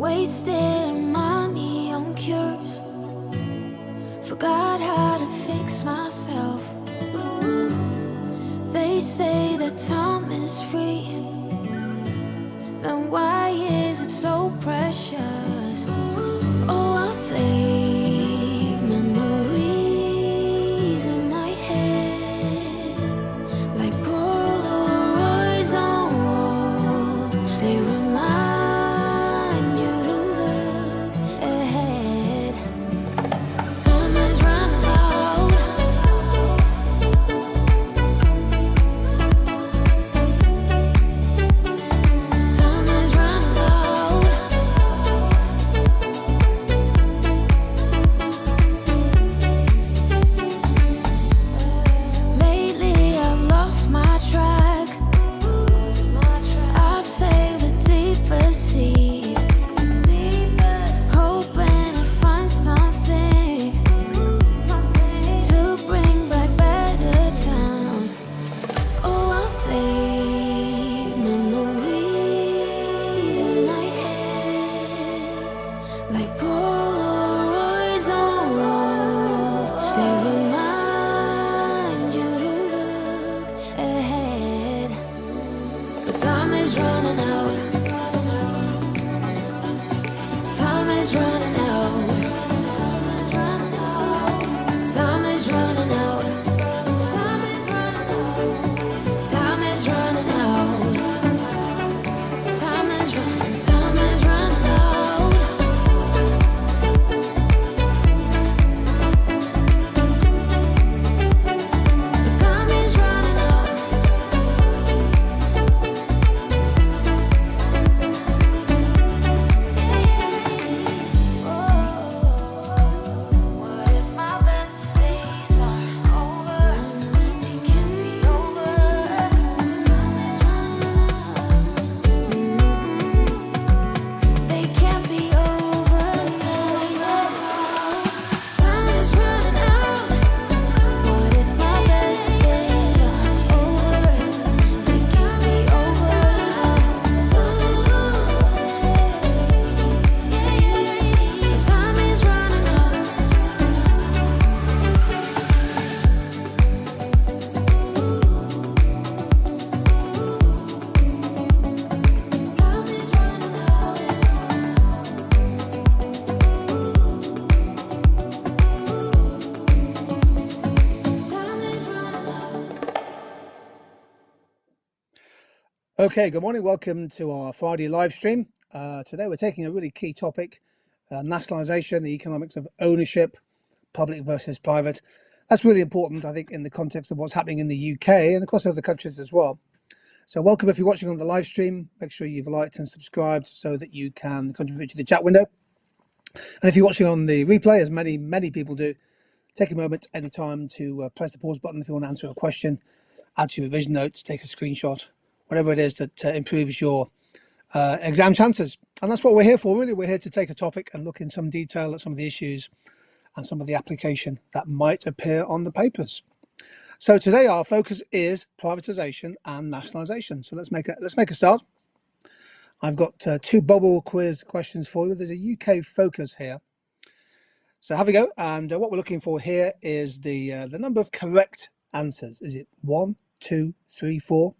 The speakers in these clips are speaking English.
Wasting money on cures. Forgot how to fix myself. They say that time is free. Then why is it so precious? Oh, I'll save memories in my head, like Polaroids on walls. They remind you to look ahead. Time is running out. Time is running out. Lately I've lost my track. I've sailed the deepest seas, hoping to find something to bring back better times. Oh, I'll save memories in my head, like Polaroids on walls. They remind you to look ahead. But time is running out. Time is running out. Time is running out. Time is running out. Time is running out. Time is running. Time is running out. But time is running out. What if my best days are over? They can be over. They can't be over now. Time is running out. What if my best days are over? They can't be over now. Time is running out. Time is running out. Time is running out. Okay, good morning. Welcome to our Friday live stream. Today we're taking a really key topic, nationalisation, the economics of ownership, public versus private. That's really important, I think, in the context of what's happening in the UK and across other countries as well. So welcome if you're watching on the live stream. Make sure you've liked and subscribed so that you can contribute to the chat window. And if you're watching on the replay, as many people do, take a moment anytime to press the pause button if you want to answer a question, add to your revision notes, take a screenshot, whatever it is that improves your exam chances. And that's what we're here for, really. We're here to take a topic and look in some detail at some of the issues and some of the application that might appear on the papers. So today our focus is privatisation and nationalisation. So let's make a start. I've got two bubble quiz questions for you. There's a UK focus here. So have a go. And what we're looking for here is the number of correct answers. Is it 1, 2, 3, 4,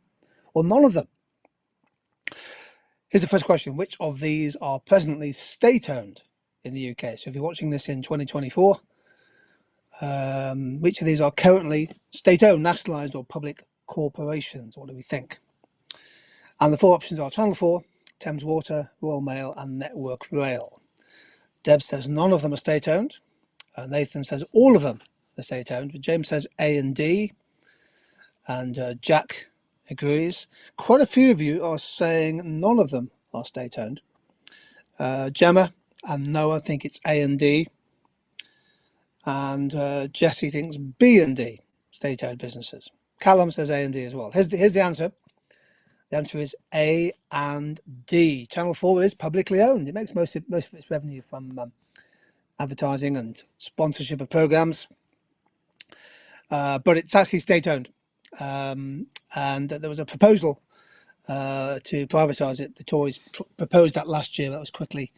or none of them? Here's the first question. Which of these are presently state-owned in the UK? So if you're watching this in 2024, which of these are currently state-owned, nationalised, or public corporations? What do we think? And the four options are Channel 4, Thames Water, Royal Mail, and Network Rail. Deb says none of them are state-owned. Nathan says all of them are state-owned. But James says A and D. And Jack agrees. Quite a few of you are saying none of them are state-owned. Gemma and Noah think it's A and D. And Jesse thinks B and D, state-owned businesses. Callum says A and D as well. Here's the answer. The answer is A and D. Channel 4 is publicly owned. It makes most of its revenue from advertising and sponsorship of programs, but it's actually state-owned. And there was a proposal to privatise it. The Tories proposed that last year. That was quickly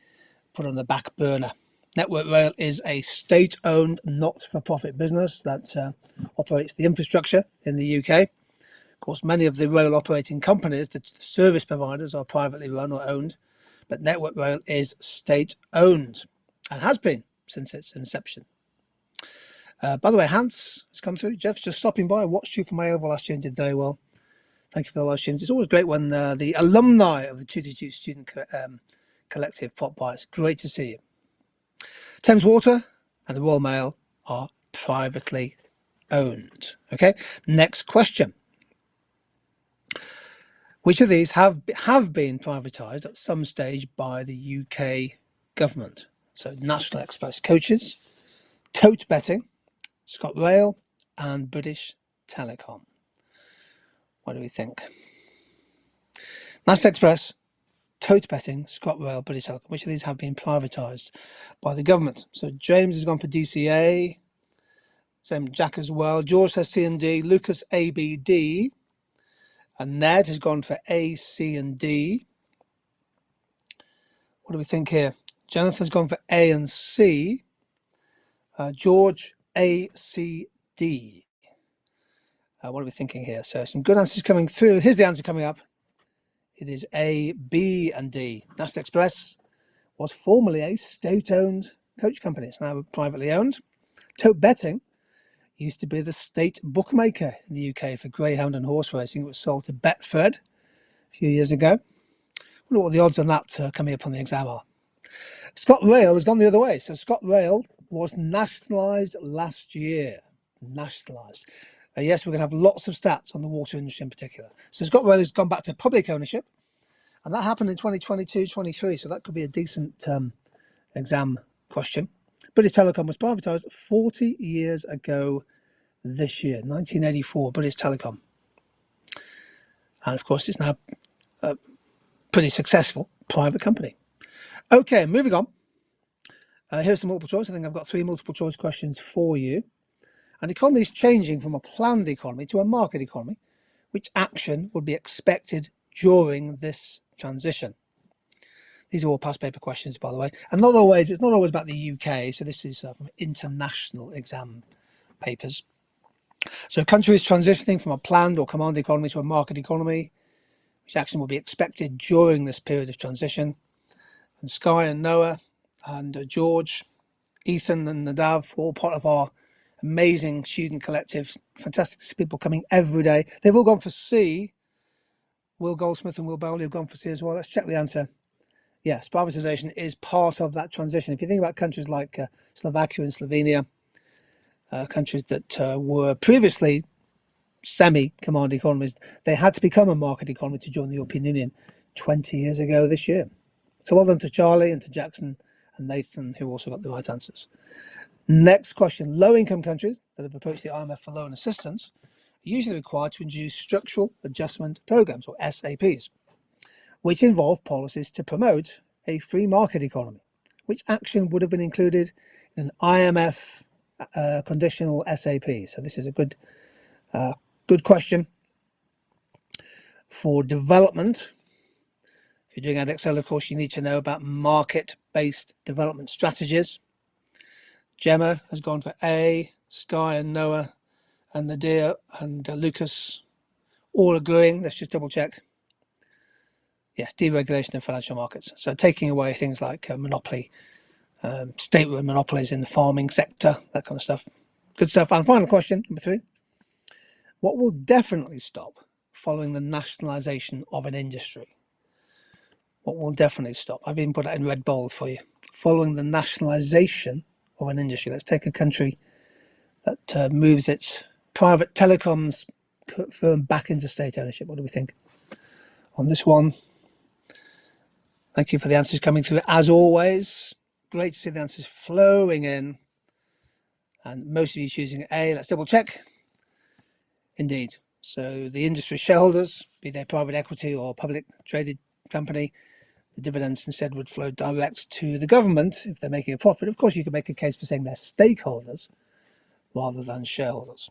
put on the back burner. Network Rail is a state-owned, not-for-profit business that operates the infrastructure in the UK. Of course, many of the rail operating companies, the service providers, are privately run or owned, but Network Rail is state-owned and has been since its inception. By the way, Hans has come through. Geoff's just stopping by. I watched you from my Oval last year and did very well. Thank you for the live streams. It's always great when the alumni of the Tutor Student Collective pop by. It's great to see you. Thames Water and the Royal Mail are privately owned. Okay, next question. Which of these have been privatised at some stage by the UK government? So National Express coaches, tote betting, ScotRail and British Telecom. What do we think? National Express, tote betting, ScotRail, British Telecom. Which of these have been privatised by the government? So James has gone for DCA. Same Jack as well. George says C and D. Lucas A, B, D. And Ned has gone for A, C and D. What do we think here? Jonathan's gone for A and C. George, A, C, D. What are we thinking here? So some good answers coming through. Here's the answer coming up. It is A, B and D. National Express was formerly a state-owned coach company. It's now privately owned. Tote betting used to be the state bookmaker in the UK for greyhound and horse racing. It was sold to Betfred a few years ago. I wonder what the odds on that coming up on the exam are. ScotRail has gone the other way. So ScotRail was nationalised last year. Nationalised. Yes, we're going to have lots of stats on the water industry in particular. So ScotRail has gone back to public ownership, and that happened in 2022-23, so that could be a decent exam question. British Telecom was privatised 40 years ago this year, 1984, British Telecom. And of course, it's now a pretty successful private company. Okay, moving on. Here's some multiple choice. I think I've got 3 multiple choice questions for you. An economy is changing from a planned economy to a market economy. Which action would be expected during this transition? These are all past paper questions, by the way, and it's not always about the UK. So this is from international exam papers. So a country is transitioning from a planned or command economy to a market economy. Which action will be expected during this period of transition? And Sky and Noah and George, Ethan and Nadav, all part of our amazing student collective. Fantastic to see people coming every day. They've all gone for C. Will Goldsmith and Will Bowley have gone for C as well. Let's check the answer. Yes, privatisation is part of that transition. If you think about countries like Slovakia and Slovenia, countries that were previously semi-command economies, they had to become a market economy to join the European Union 20 years ago this year. So well done to Charlie and to Jackson and Nathan, who also got the right answers. Next question. Low-income countries that have approached the IMF for loan assistance are usually required to introduce structural adjustment programs, or SAPs, which involve policies to promote a free market economy. Which action would have been included in an IMF conditional SAP? So this is a good question for development. If you're doing Edexcel, of course, you need to know about market-based development strategies. Gemma has gone for A. Sky and Noah and Nadir and Lucas all agreeing. Let's just double check. Yes, deregulation of financial markets. So taking away things like monopoly, state-run monopolies in the farming sector, that kind of stuff. Good stuff. And final question, number 3. What will definitely stop following the nationalisation of an industry? What will definitely stop? I've even put that in red bold for you. Following the nationalisation of an industry. Let's take a country that moves its private telecoms firm back into state ownership. What do we think on this one? Thank you for the answers coming through as always. Great to see the answers flowing in. And most of you choosing A. Let's double check. Indeed. So the industry shareholders, be they private equity or public traded company, the dividends instead would flow direct to the government if they're making a profit. Of course, you could make a case for saying they're stakeholders rather than shareholders.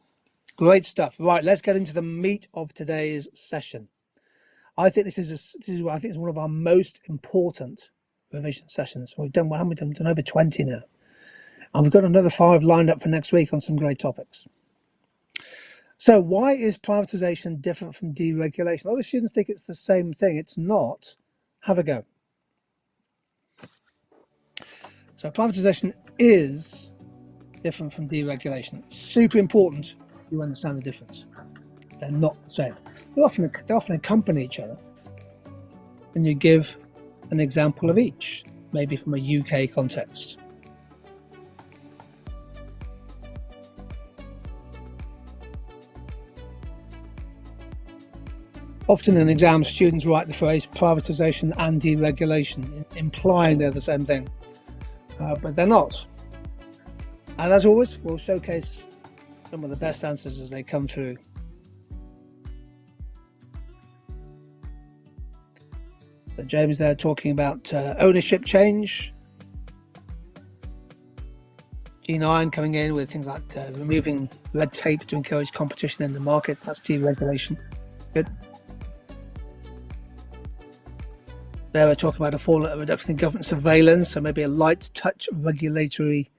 Great stuff. Right, let's get into the meat of today's session. I think this is one of our most important revision sessions. We've done, well, we've done over 20 now. And we've got another 5 lined up for next week on some great topics. So why is privatisation different from deregulation? A lot of students think it's the same thing. It's not. Have a go. So privatisation is different from deregulation. It's super important you understand the difference. They're not the same. They often accompany each other. And you give an example of each, maybe from a UK context. Often in exams, students write the phrase privatisation and deregulation, implying they're the same thing, but they're not. And as always, we'll showcase some of the best answers as they come through. So James there talking about ownership change. G9 coming in with things like removing red tape to encourage competition in the market. That's deregulation. Good. There we're talking about a reduction in government surveillance, so maybe a light touch regulatory.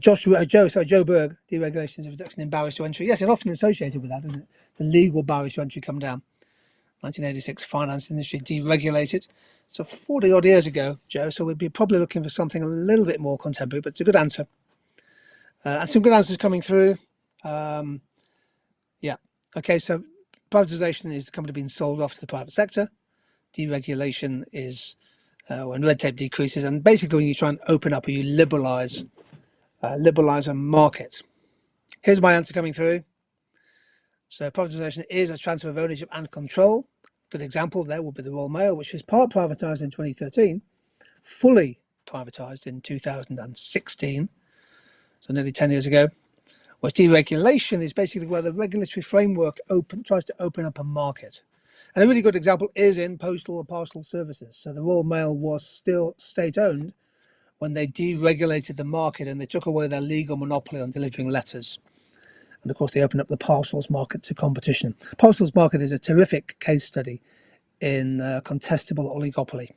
Joe Berg, deregulation is a reduction in barriers to entry. Yes, and often associated with that, isn't it? The legal barriers to entry come down. 1986, finance industry deregulated. So 40 odd years ago, Joe, so we'd be probably looking for something a little bit more contemporary, but it's a good answer. And some good answers coming through. Yeah. Okay, so privatisation is the company being sold off to the private sector. Deregulation is when red tape decreases, and basically when you try and open up or you liberalise a market. Here's my answer coming through. So privatisation is a transfer of ownership and control. Good example there will be the Royal Mail, which was part privatised in 2013, fully privatised in 2016, so nearly 10 years ago. Whereas deregulation is basically where the regulatory framework tries to open up a market. And a really good example is in postal or parcel services. So the Royal Mail was still state-owned when they deregulated the market and they took away their legal monopoly on delivering letters. And of course, they opened up the parcels market to competition. Parcels market is a terrific case study in contestable oligopoly.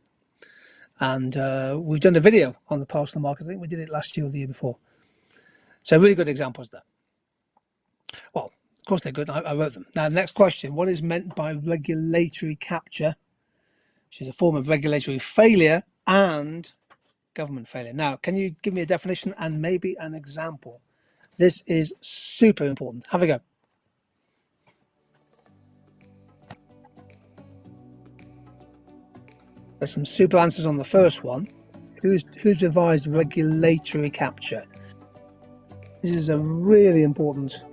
And we've done a video on the parcel market. I think we did it last year or the year before. So really good examples there. Well, of course they're good. I wrote them. Now, the next question, what is meant by regulatory capture, which is a form of regulatory failure and government failure? Now, can you give me a definition and maybe an example? This is super important. Have a go. There's some super answers on the first one. Who's devised regulatory capture? This is a really important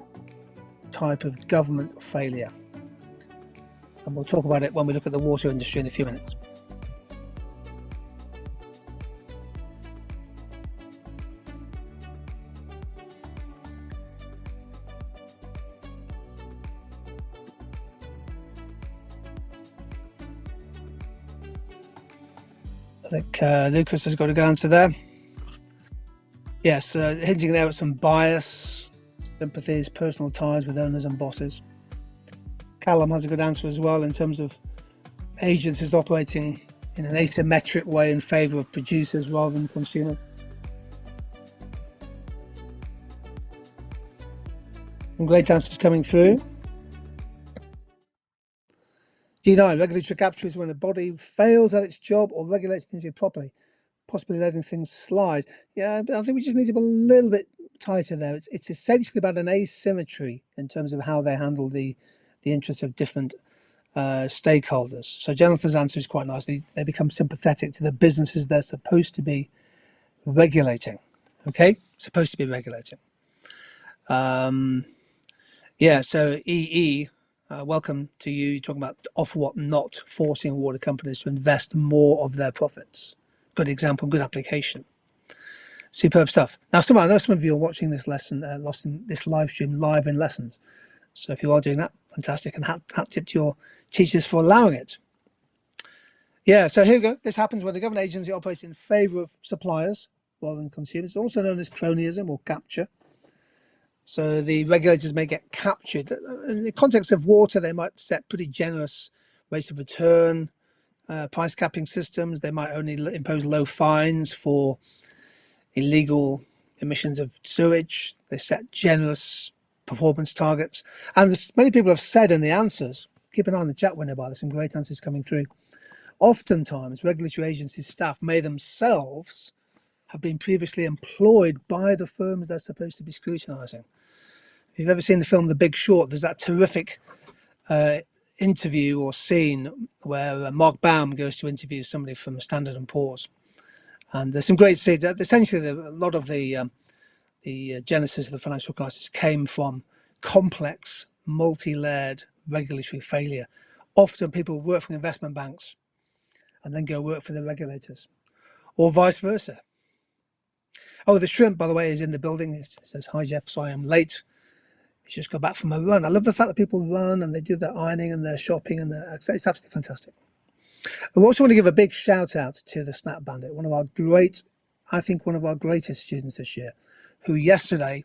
type of government failure. And we'll talk about it when we look at the water industry in a few minutes. I think Lucas has got a good answer there. Yes, hinting there at some bias, sympathies, personal ties with owners and bosses. Callum has a good answer as well in terms of agencies operating in an asymmetric way in favour of producers rather than consumers. Some great answers coming through. G9, regulatory capture is when a body fails at its job or regulates things improperly, possibly letting things slide. Yeah, but I think we just need to be a little bit tighter there. It's essentially about an asymmetry in terms of how they handle the interests of different stakeholders. So Jonathan's answer is quite nice. They become sympathetic to the businesses they're supposed to be regulating. Okay, supposed to be regulating. Yeah, so EE, welcome to you. You're talking about Ofwat not forcing water companies to invest more of their profits. Good example, good application. Superb stuff. Now, I know some of you are watching this lesson, this live stream live in lessons. So if you are doing that, fantastic. And hat tip to your teachers for allowing it. Yeah, so here we go. This happens when the government agency operates in favour of suppliers rather than consumers. It's also known as cronyism or capture. So the regulators may get captured. In the context of water, they might set pretty generous rates of return, price capping systems. They might only impose low fines for illegal emissions of sewage. They set generous performance targets. And as many people have said in the answers, keep an eye on the chat window, by there's some great answers coming through. Oftentimes, regulatory agency staff may themselves have been previously employed by the firms they're supposed to be scrutinising. If you've ever seen the film The Big Short, there's that terrific interview or scene where Mark Baum goes to interview somebody from Standard & Poor's. And there's some great scenes. Essentially, a lot of the genesis of the financial crisis came from complex, multi-layered regulatory failure. Often people work for investment banks and then go work for the regulators, or vice versa. Oh, the shrimp, by the way, is in the building. It says, "Hi, Geoff, sorry I'm late. He's just got back from a run." I love the fact that people run and they do their ironing and their shopping, and it's absolutely fantastic. I also want to give a big shout out to the Snap Bandit, one of our greatest students this year, who yesterday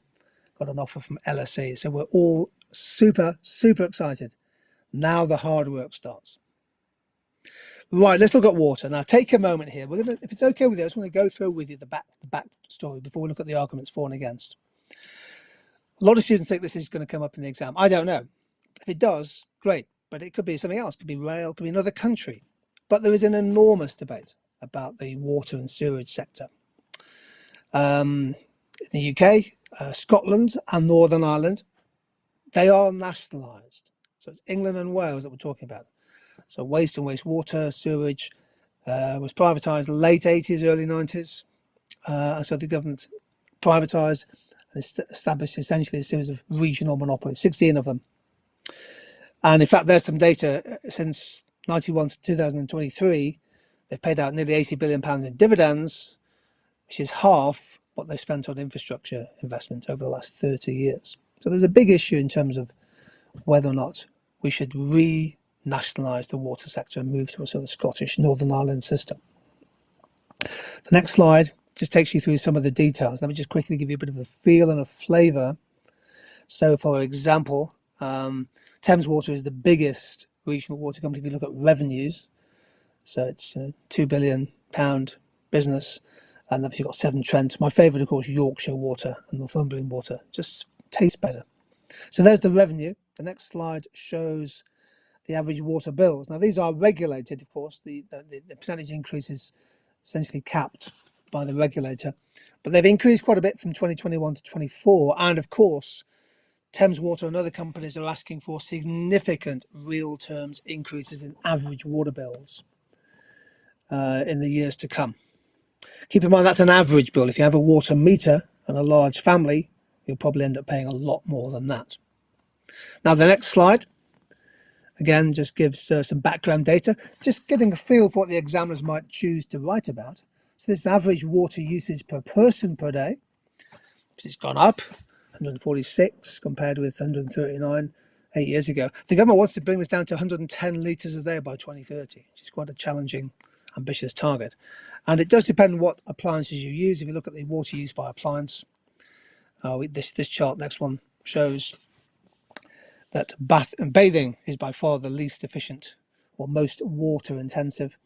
got an offer from LSE. So we're all super, super excited. Now the hard work starts. Right, let's look at water. Now take a moment here. We're gonna, if it's okay with you, I just want to go through with you the back story before we look at the arguments for and against. A lot of students think this is going to come up in the exam. I don't know. If it does, great. But it could be something else. It could be rail, it could be another country. But there is an enormous debate about the water and sewerage sector. In the UK, Scotland and Northern Ireland, they are nationalised. So it's England and Wales that we're talking about. So waste and wastewater, sewage was privatised late 80s, early 90s. And so the government privatised and established essentially a series of regional monopolies, 16 of them. And in fact, there's some data since 91 to 2023, they've paid out nearly £80 billion in dividends, which is half what they spent on infrastructure investment over the last 30 years. So there's a big issue in terms of whether or not we should re-nationalise the water sector and move to a sort of Scottish Northern Ireland system. The next slide just takes you through some of the details. Let me just quickly give you a bit of a feel and a flavour. So for example, Thames Water is the biggest regional water company if you look at revenues. So it's £2 billion business, and obviously you've got Severn Trent. My favourite, of course, Yorkshire Water and Northumberland Water. Just tastes better. So there's the revenue. The next slide shows the average water bills. Now these are regulated, of course. The percentage increase is essentially capped by the regulator, but they've increased quite a bit from 2021 to 24, and of course Thames Water and other companies are asking for significant real terms increases in average water bills in the years to come. Keep in mind that's an average bill. If you have a water meter and a large family, you'll probably end up paying a lot more than that. Now the next slide again just gives some background data, just getting a feel for what the examiners might choose to write about. So this is average water usage per person per day. It's gone up, 146 compared with 139 8 years ago. The government wants to bring this down to 110 litres a day by 2030, which is quite a challenging, ambitious target. And it does depend on what appliances you use. If you look at the water used by appliance, this chart, next one, shows that bathing is by far the least efficient or most water intensive.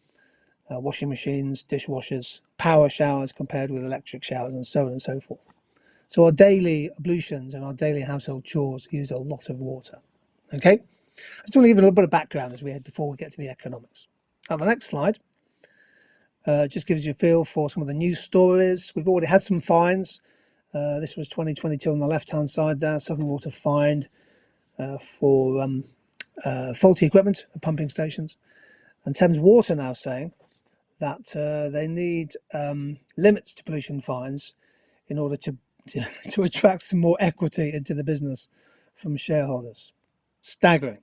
Washing machines, dishwashers, power showers compared with electric showers, and so on and so forth. So our daily ablutions and our daily household chores use a lot of water. Okay, I just want to give a little bit of background as we head before we get to the economics. Now the next slide just gives you a feel for some of the news stories. We've already had some fines. This was 2022 on the left-hand side there. Southern Water fined for faulty equipment at pumping stations, and Thames Water now saying that they need limits to pollution fines in order to attract some more equity into the business from shareholders. Staggering.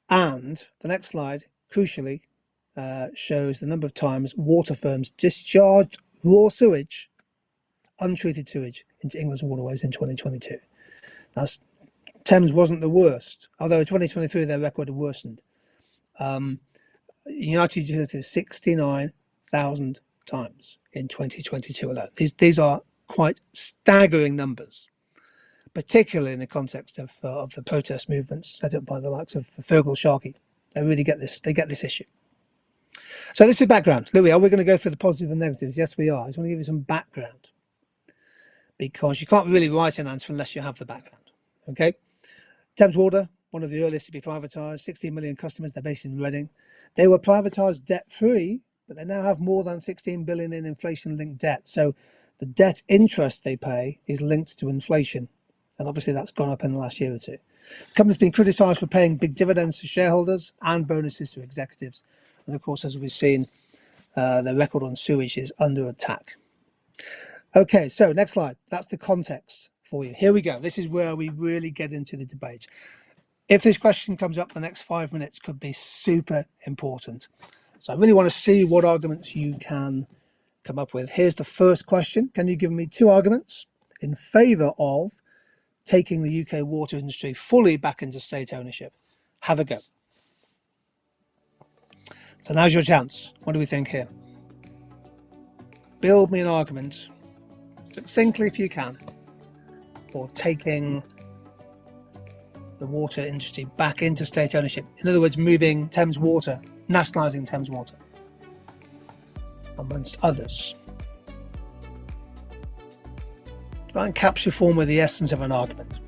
And the next slide, crucially, shows the number of times water firms discharged raw sewage, untreated sewage, into England's waterways in 2022. Now, Thames wasn't the worst, although in 2023 their record had worsened. United Utilities 69,000 times in 2022 alone. These are quite staggering numbers, particularly in the context of the protest movements set up by the likes of Fergal Sharkey They really get this. They get this issue. So this is background. Louis, are we going to go through the positives and negatives? Yes, we are. I just want to give you some background because you can't really write an answer unless you have the background. Okay. Thames Water, one of the earliest to be privatised, 16 million customers. They're based in Reading. They were privatised debt-free, but they now have more than 16 billion in inflation-linked debt. So the debt interest they pay is linked to inflation. And obviously that's gone up in the last year or two. The company's been criticised for paying big dividends to shareholders and bonuses to executives. And of course, as we've seen, the record on sewage is under attack. Okay, so next slide. That's the context for you. Here we go. This is where we really get into the debate. If this question comes up, the next 5 minutes could be super important. So I really want to see what arguments you can come up with. Here's the first question. Can you give me 2 arguments in favour of taking the UK water industry fully back into state ownership? Have a go. So now's your chance. What do we think here? Build me an argument, succinctly if you can, for taking the water industry back into state ownership. In other words, moving Thames Water, nationalising Thames Water, amongst others. Try and capture form with the essence of an argument.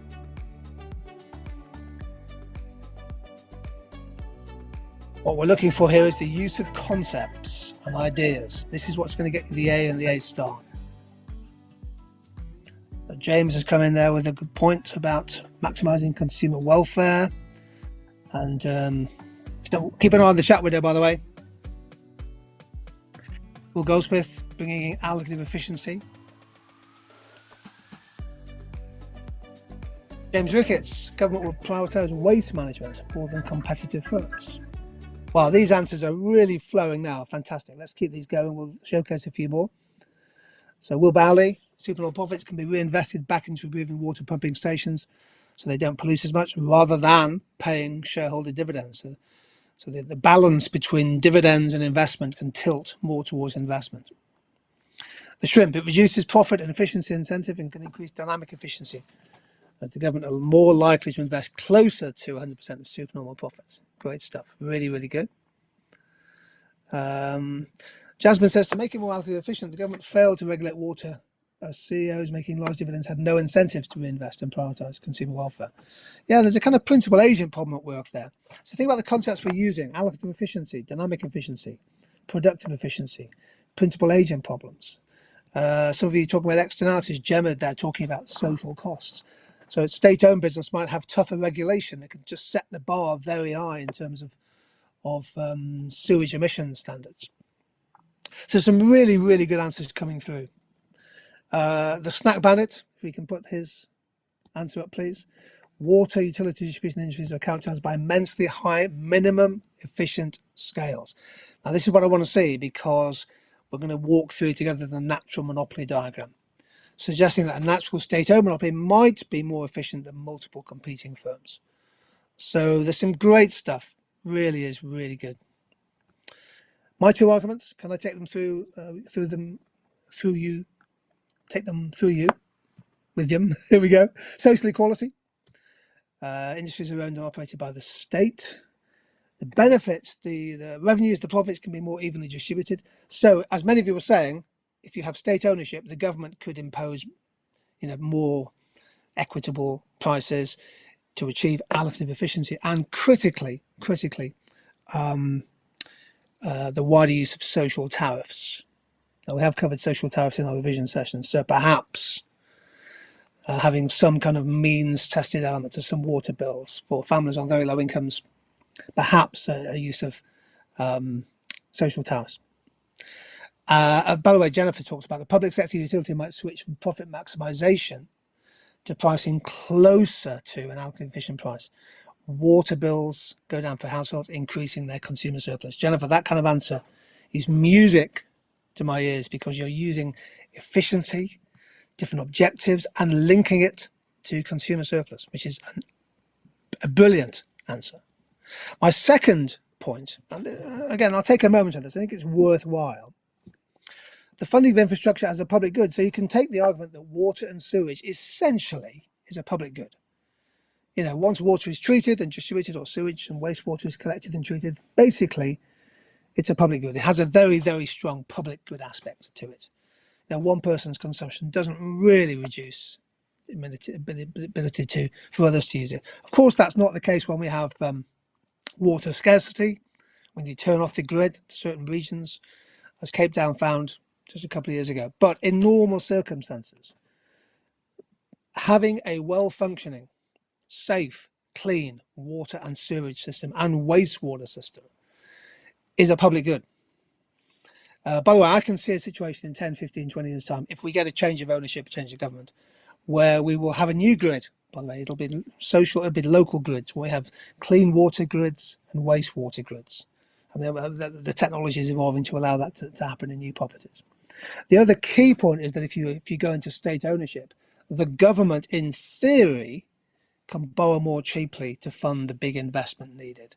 What we're looking for here is the use of concepts and ideas. This is what's going to get you the A and the A star. So James has come in there with a good point about maximising consumer welfare. And so keep an eye on the chat window, by the way. Will Goldsmith bringing in allocative efficiency. James Ricketts, government will prioritise waste management more than competitive firms. Wow, these answers are really flowing now. Fantastic. Let's keep these going. We'll showcase a few more. So Will Bowley, supernormal profits can be reinvested back into improving water pumping stations so they don't pollute as much rather than paying shareholder dividends. So the balance between dividends and investment can tilt more towards investment. The shrimp, it reduces profit and efficiency incentive and can increase dynamic efficiency as the government are more likely to invest closer to 100% of supernormal profits. Great stuff. Really, really good. Jasmine says, to make it more allocatively efficient, the government failed to regulate water as CEOs making large dividends had no incentives to reinvest and prioritise consumer welfare. Yeah, there's a kind of principal agent problem at work there. So think about the concepts we're using: allocative efficiency, dynamic efficiency, productive efficiency, principal agent problems. Some of you talking about externalities. Gemma there talking about social costs. So state-owned business might have tougher regulation that can just set the bar very high in terms of sewage emission standards. So some really, really good answers coming through. The snack bandit, if we can put his answer up, please. Water utility distribution industries are characterised by immensely high minimum efficient scales. Now, this is what I want to see because we're going to walk through together the natural monopoly diagram, suggesting that a natural state-owned monopoly might be more efficient than multiple competing firms. So there's some great stuff. Really is really good. My 2 arguments, can I take them through you? Take them through you with them. Here we go. Social equality. Industries are owned and operated by the state. The benefits, the revenues, the profits can be more evenly distributed. So, as many of you were saying, if you have state ownership, the government could impose, more equitable prices to achieve allocative efficiency, and critically, the wider use of social tariffs. Now, we have covered social tariffs in our revision sessions, so perhaps having some kind of means-tested element to some water bills for families on very low incomes, perhaps a use of social tariffs. By the way, Jennifer talks about the public sector utility might switch from profit maximisation to pricing closer to an allocative efficient price. Water bills go down for households, increasing their consumer surplus. Jennifer, that kind of answer is music to my ears because you're using efficiency, different objectives, and linking it to consumer surplus, which is a brilliant answer. My second point, and again, I'll take a moment on this, I think it's worthwhile. The funding of infrastructure as a public good. So you can take the argument that water and sewage essentially is a public good. You know, once water is treated and distributed, or sewage and wastewater is collected and treated, basically it's a public good. It has a very, very strong public good aspect to it. Now, one person's consumption doesn't really reduce the ability to for others to use it. Of course, that's not the case when we have water scarcity, when you turn off the grid to certain regions, as Cape Town found just a couple of years ago. But in normal circumstances, having a well-functioning, safe, clean water and sewage system and wastewater system is a public good. By the way, I can see a situation in 10, 15, 20 years' time, if we get a change of ownership, a change of government, where we will have a new grid. By the way, it'll be social, it'll be local grids, where we have clean water grids and wastewater grids. I mean, the technology is evolving to allow that to happen in new properties. The other key point is that if you go into state ownership, the government, in theory, can borrow more cheaply to fund the big investment needed.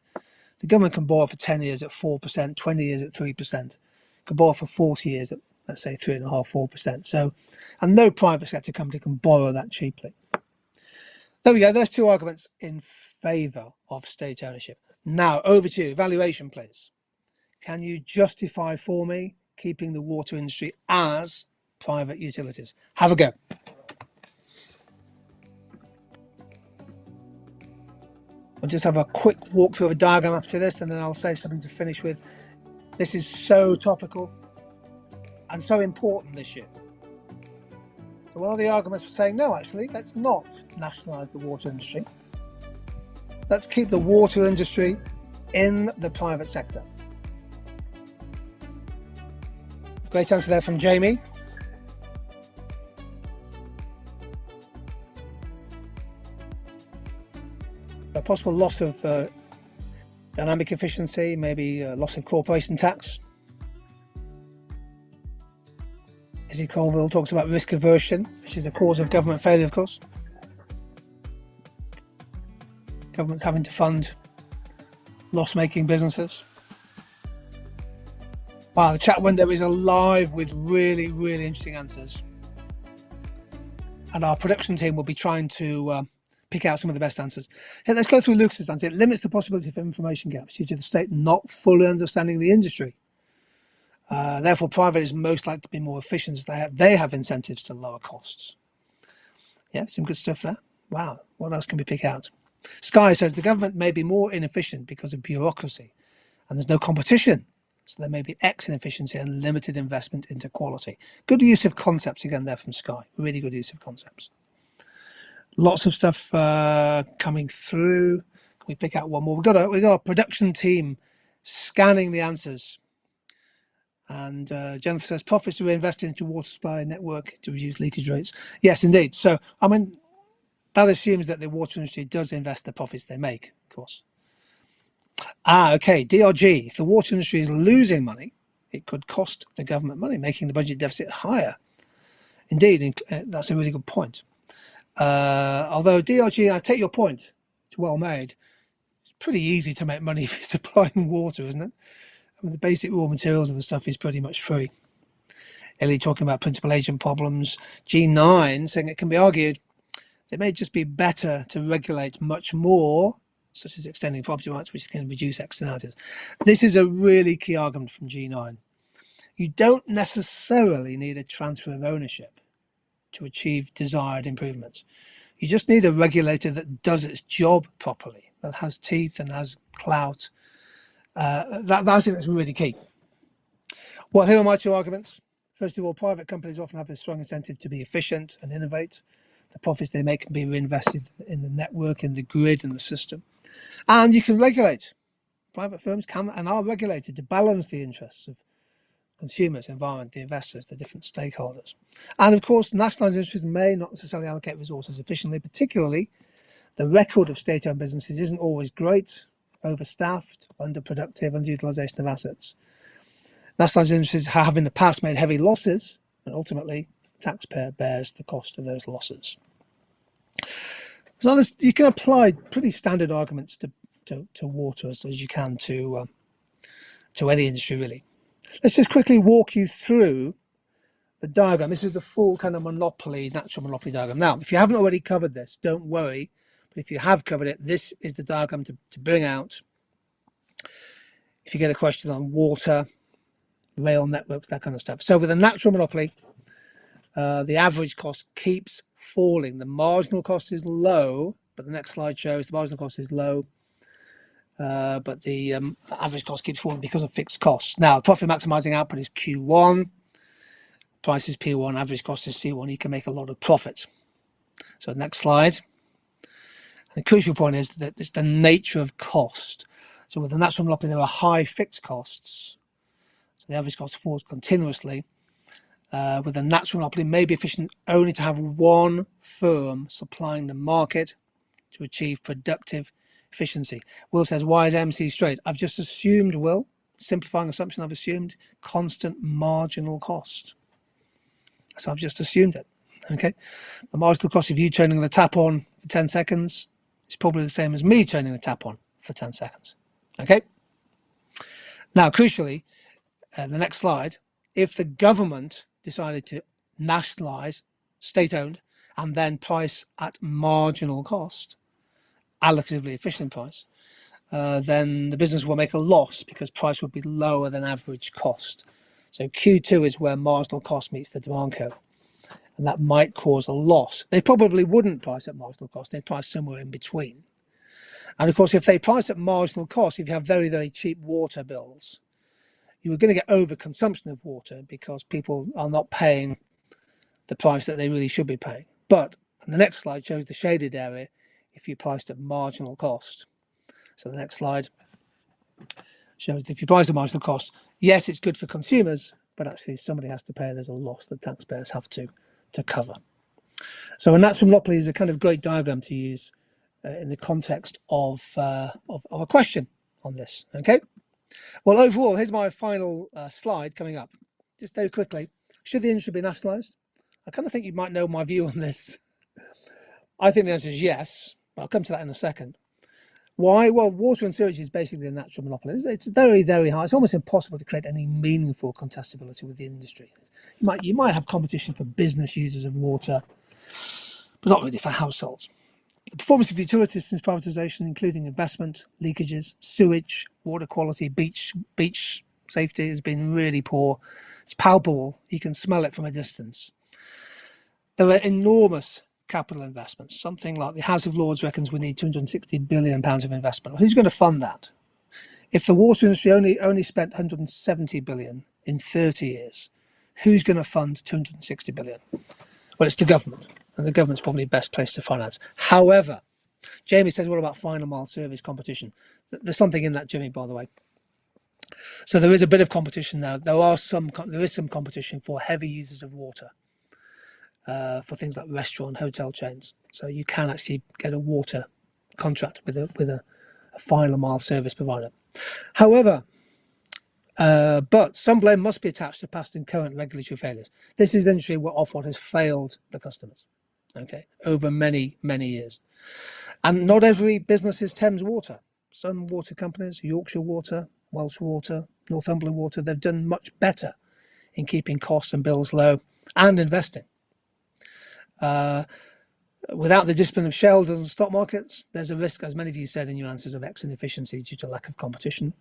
The government can borrow for 10 years at 4%, 20 years at 3%. Can borrow for 40 years at, let's say, 3.5%, 4%. So, and no private sector company can borrow that cheaply. There we go. There's two arguments in favour of state ownership. Now, over to you. Valuation, please. Can you justify for me keeping the water industry as private utilities? Have a go. I'll just have a quick walk through of a diagram after this, and then I'll say something to finish with. This is so topical and so important this year. So one of the arguments for saying, no, actually, let's not nationalise the water industry. Let's keep the water industry in the private sector. Great answer there from Jamie. A possible loss of dynamic efficiency, maybe loss of corporation tax. Izzy Colville talks about risk aversion, which is a cause of government failure, of course. Governments having to fund loss-making businesses. Wow, the chat window is alive with really, really interesting answers. And our production team will be trying to pick out some of the best answers. Hey, let's go through Lucas's answer. It limits the possibility for information gaps due to the state not fully understanding the industry. Therefore, private is most likely to be more efficient as they have incentives to lower costs. Yeah, some good stuff there. Wow, what else can we pick out? Sky says the government may be more inefficient because of bureaucracy and there's no competition. So there may be X inefficiency and limited investment into quality. Good use of concepts again there from Sky. Really good use of concepts. Lots of stuff coming through. Can we pick out one more? We've got a production team scanning the answers. And Jennifer says profits are reinvested into water supply network to reduce leakage rates. Yes, indeed. So, I mean, that assumes that the water industry does invest the profits they make, of course. Okay, DRG. If the water industry is losing money, it could cost the government money, making the budget deficit higher. Indeed, that's a really good point. Although DRG, I take your point, it's well made. It's pretty easy to make money if you're supplying water, isn't it? I mean, the basic raw materials of the stuff is pretty much free. Ellie talking about principal agent problems. G9 saying it can be argued it may just be better to regulate much more, such as extending property rights, which can reduce externalities. This is a really key argument from G9. You don't necessarily need a transfer of ownership to achieve desired improvements. You just need a regulator that does its job properly, that has teeth and has clout. That I think that's really key. Well, here are my two arguments. First of all, private companies often have a strong incentive to be efficient and innovate. The profits they make can be reinvested in the network, in the grid, and the system. And you can regulate. Private firms can and are regulated to balance the interests of consumers, environment, the investors, the different stakeholders. And of course, nationalised industries may not necessarily allocate resources efficiently, particularly the record of state-owned businesses isn't always great, overstaffed, underproductive, underutilisation of assets. Nationalised industries have in the past made heavy losses, and ultimately the taxpayer bears the cost of those losses. So you can apply pretty standard arguments to water as you can to any industry, really. Let's just quickly walk you through the diagram. This is the full kind of natural monopoly diagram. Now, if you haven't already covered this, don't worry, But if you have covered it, this is the diagram to bring out if you get a question on water, rail networks, that kind of stuff. So with a natural monopoly, the average cost keeps falling. The marginal cost is low, but the next slide shows the marginal cost is low, but the average cost keeps falling because of fixed costs. Now, profit maximizing output is Q1, price is P1, average cost is C1. You can make a lot of profit. So next slide. And the crucial point is that it's the nature of cost. So with a natural monopoly, there are high fixed costs. So the average cost falls continuously. With a natural monopoly, it may be efficient only to have one firm supplying the market to achieve productive efficiency. Will says, why is MC straight? I've just assumed, Will, simplifying assumption, I've assumed constant marginal cost. So I've just assumed it. Okay. The marginal cost of you turning the tap on for 10 seconds is probably the same as me turning the tap on for 10 seconds. Okay. Now, crucially, the next slide, if the government decided to nationalise, state-owned, and then price at marginal cost, allocatively efficient price, then the business will make a loss because price would be lower than average cost. So Q2 is where marginal cost meets the demand curve, and that might cause a loss. They probably wouldn't price at marginal cost, they'd price somewhere in between. And of course, if they price at marginal cost, if you have very, very cheap water bills, you are going to get overconsumption of water because people are not paying the price that they really should be paying. But the next slide shows the shaded area if you priced at marginal cost. So the next slide shows that if you price at marginal cost, yes, it's good for consumers, but actually somebody has to pay. There's a loss that taxpayers have to cover. So a natural monopoly is a kind of great diagram to use in the context of a question on this. Okay. Well, overall, here's my final slide coming up. Just very quickly, should the industry be nationalised? I kind of think you might know my view on this. I think the answer is yes, but I'll come to that in a second. Why? Well, water and sewage is basically a natural monopoly. It's very, very hard. It's almost impossible to create any meaningful contestability with the industry. You might have competition for business users of water, but not really for households. The performance of utilities since privatisation, including investment, leakages, sewage, water quality, beach safety, has been really poor. It's palpable. You can smell it from a distance. There are enormous capital investments. Something like the House of Lords reckons we need £260 billion of investment. Who's going to fund that? If the water industry only spent £170 billion in 30 years, who's going to fund £260 billion? Well, it's the government, and the government's probably best placed to finance. However, Jamie says, what about final mile service competition? There's something in that, Jimmy, by the way. So there is a bit of competition now. There is some competition for heavy users of water, for things like restaurant, hotel chains. So you can actually get a water contract with a final mile service provider. However, but some blame must be attached to past and current regulatory failures. This is the industry of what has failed the customers, okay, over many, many years. And not every business is Thames Water. Some water companies, Yorkshire Water, Welsh Water, Northumberland Water, they've done much better in keeping costs and bills low and investing. Without the discipline of Shell and stock markets, there's a risk, as many of you said in your answers, of exit inefficiency due to lack of competition.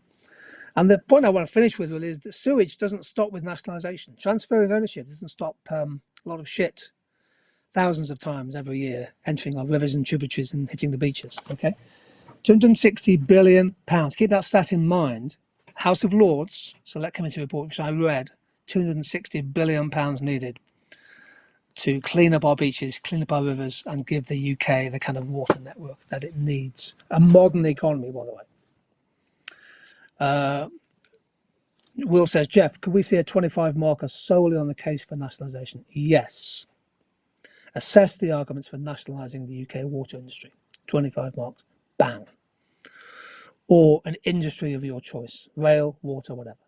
And the point I want to finish with is that sewage doesn't stop with nationalisation. Transferring ownership doesn't stop a lot of shit thousands of times every year entering our rivers and tributaries and hitting the beaches. Okay, £260 billion. Keep that stat in mind. House of Lords Select Committee report, which I read, £260 billion needed to clean up our beaches, clean up our rivers, and give the UK the kind of water network that it needs. A modern economy, by the way. Will says, Geoff, could we see a 25 marker solely on the case for nationalisation? Yes. Assess the arguments for nationalising the UK water industry. 25 marks. Bang. Or an industry of your choice. Rail, water, whatever.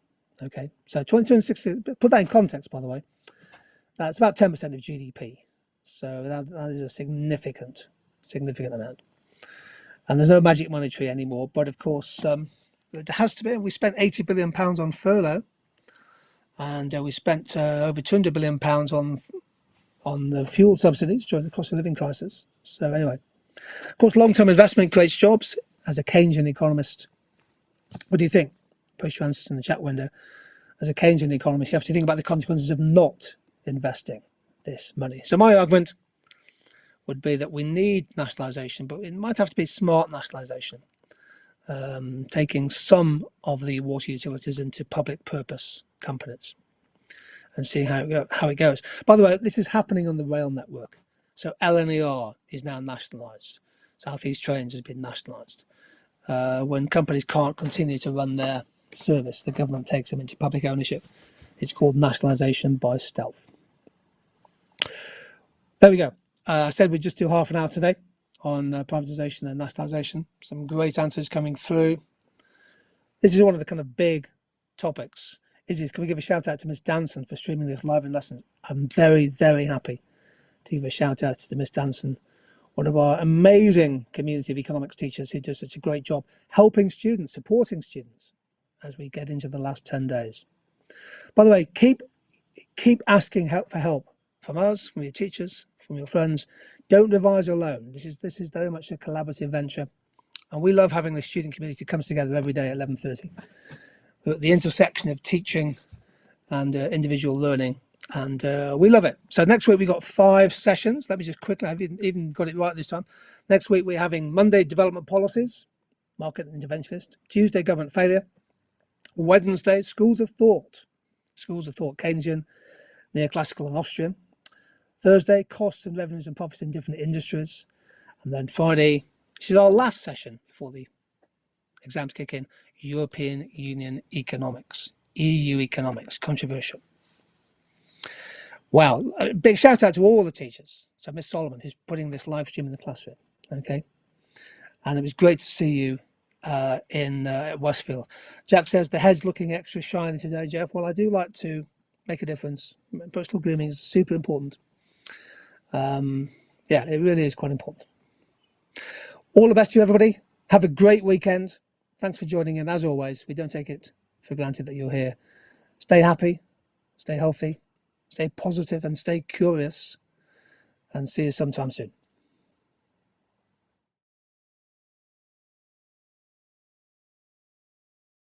Okay. So 2060, put that in context, by the way. That's about 10% of GDP. So that is a significant amount. And there's no magic money tree anymore. But of course, it has to be. We spent £80 billion on furlough, and we spent over £200 billion on the fuel subsidies during the cost of living crisis. So anyway, Of course, long-term investment creates jobs. As a Keynesian economist, what do you think? Post your answers in the chat window. As a Keynesian economist, you have to think about the consequences of not investing this money. So my argument would be that we need nationalisation, but it might have to be smart nationalisation, taking some of the water utilities into public purpose companies and seeing how it goes. By the way, this is happening on the rail network. So LNER is now nationalised. South East Trains has been nationalised. When companies can't continue to run their service, the government takes them into public ownership. It's called nationalisation by stealth. There we go. I said we'd just do half an hour today on privatisation and nationalisation. Some great answers coming through. This is one of the kind of big topics. Can we give a shout out to Miss Danson for streaming this live in lessons? I'm very, very happy to give a shout out to Miss Danson, one of our amazing community of economics teachers who does such a great job helping students, supporting students as we get into the last 10 days. By the way, keep asking for help from us, from your teachers, from your friends. Don't revise alone. This is very much a collaborative venture, and we love having the student community comes together every day at 11:30. We're at the intersection of teaching and individual learning, and we love it. So next week we've got 5 sessions. Let me just quickly, I've even got it right this time. Next week we're having Monday, development policies, market interventionist. Tuesday, government failure. Wednesday, schools of thought, Keynesian, neoclassical and Austrian. Thursday, costs and revenues and profits in different industries. And then Friday, this is our last session before the exams kick in, European Union economics, EU economics, controversial. Wow, a big shout out to all the teachers. So Miss Solomon, who's putting this live stream in the classroom, okay? And it was great to see you in Westfield. Jack says, the head's looking extra shiny today, Geoff. Well, I do like to make a difference. Personal grooming is super important. Yeah, it really is quite important. All the best to you, everybody. Have a great weekend. Thanks for joining in. As always, we don't take it for granted that you're here. Stay happy, stay healthy, stay positive, and stay curious. And see you sometime soon.